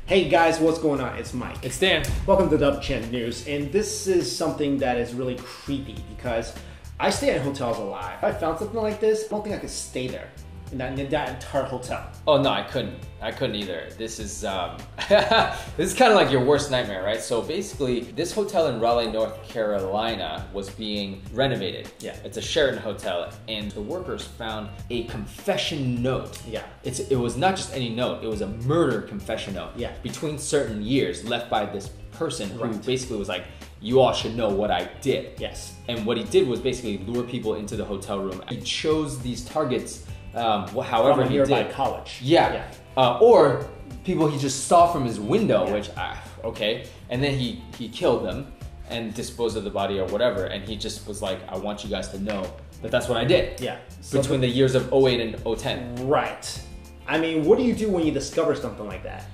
Hey guys, what's going on? It's Mike. It's Dan. Welcome to WCHAN News, and this is something that is really creepy because I stay at hotels a lot. If I found something like this, I don't think I could stay there in that entire hotel. Oh no, I couldn't either. This is this is kind of like your worst nightmare, right? So basically, this hotel in Raleigh, North Carolina was being renovated. Yeah. It's a Sheraton hotel, and the workers found a confession note. Yeah. It was not just any note, it was a murder confession note. Yeah. Between certain years left by this person who Right. basically was like, you all should know what I did. Yes. And what he did was basically lure people into the hotel room. He chose these targets however From a he nearby did. college. Yeah. Or people he just saw from his window, Yeah. which, okay. And then he killed them and disposed of the body or whatever. And he just was like, I want you guys to know that that's what I did. Yeah. So Between the years of 08 and 010. Right. I mean, what do you do when you discover something like that?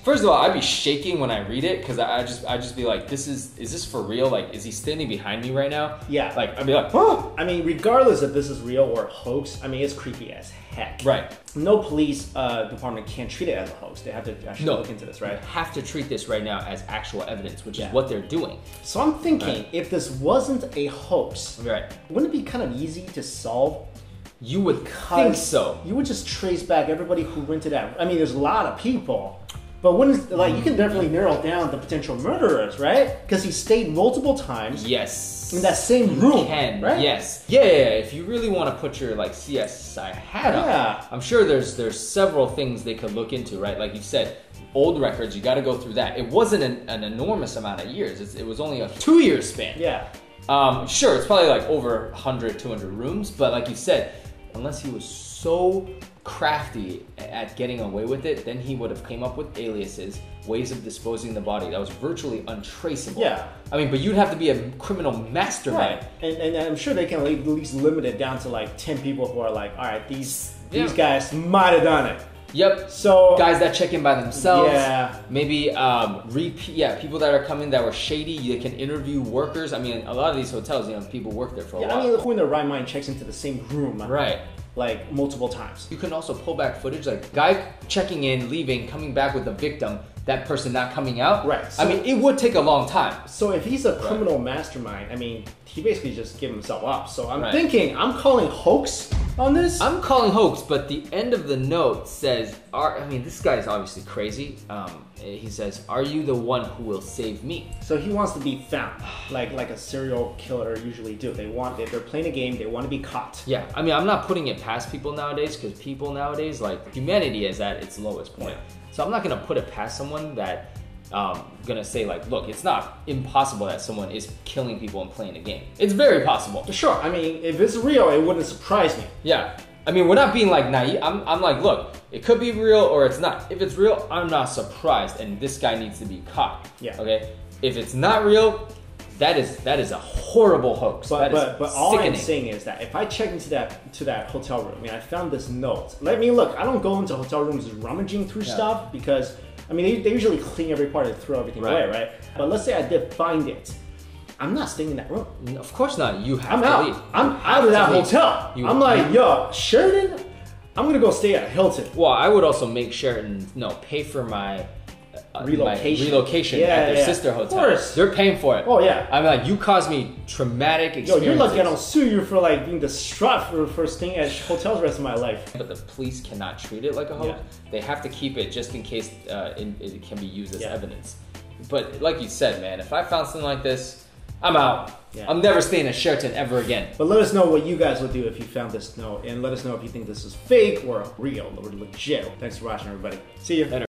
First of all, I'd be shaking when I read it because I just be like, is this for real? Like, is he standing behind me right now? Yeah. Like, I'd be like, Oh, I mean, regardless if this is real or a hoax, I mean, it's creepy as heck. right. No police department can treat it as a hoax. They have to actually look into this, right? You have to treat this right now as actual evidence, which Yeah. is what they're doing. So I'm thinking, Right. if this wasn't a hoax, Right. wouldn't it be kind of easy to solve? You would think so. You would just trace back everybody who rented out. I mean, there's a lot of people. But wouldn't, like, you can definitely narrow down the potential murderers, right? Because he stayed multiple times Yes. in that same room, You can, right? yes. Yeah. If you really want to put your like CSI hat on, Yeah. I'm sure there's several things they could look into, right? Like you said, old records, you got to go through that. It wasn't an enormous amount of years. It was only a 2-year span. Yeah. Sure, it's probably like over 100, 200 rooms, but like you said, unless he was so crafty at getting away with it, then he would have came up with aliases, ways of disposing the body that was virtually untraceable. Yeah. I mean, but you'd have to be a criminal mastermind. Right. And I'm sure they can at least limit it down to like 10 people who are like, all right, these Yeah. guys might have done it. Yep. So Guys that check in by themselves. Yeah. Maybe people that are coming that were shady. They can interview workers. I mean, a lot of these hotels, people work there for a yeah, while. I mean, who in their right mind checks into the same room, Right. like multiple times? You can also pull back footage, like guy checking in, leaving, coming back with the victim, that person not coming out. Right. I mean, it would take a long time. So if he's a criminal mastermind, I mean, he basically just gave himself up. So I'm Right. thinking, I'm calling hoax on this. I'm calling hoax, but the end of the note says, this guy is obviously crazy. He says, are you the one who will save me? So he wants to be found, like a serial killer usually do. If they're playing a game, they want to be caught. Yeah, I mean, I'm not putting it past people nowadays because people nowadays, like, humanity is at its lowest point. So I'm not gonna put it past someone that gonna say like, look, it's not impossible that someone is killing people and playing a game. It's very possible. Sure, I mean, if it's real, it wouldn't surprise me. Yeah, I mean, we're not being like naive. I'm like, look, it could be real or it's not. If it's real, I'm not surprised, and this guy needs to be caught. Yeah. Okay. If it's not real, that is a horrible hoax. But all I'm sickening. saying is that if I check into that hotel room and I found this note, let me look. I don't go into hotel rooms rummaging through stuff because I mean they usually clean every part and throw everything away, right? But let's say I did find it. I'm not staying in that room. Of course not. You have I'm to out. leave. I'm out of that hotel. I'm like, yo, Sheraton, I'm gonna go stay at Hilton. Well, I would also make Sheraton pay for my Relocation. my relocation at their sister hotel. Of course. They're paying for it. Oh yeah. I'm like, you caused me traumatic Yo, experiences. you're lucky I don't sue you for like being distraught for staying at hotels the rest of my life. But the police cannot treat it like a hoax. Yeah. They have to keep it just in case it can be used as Yeah. evidence. But like you said, man, if I found something like this, I'm out. Yeah. I'm never staying at Sheraton ever again. But let us know what you guys would do if you found this note, and let us know if you think this is fake or real or legit. Thanks for watching, everybody. See you. Later.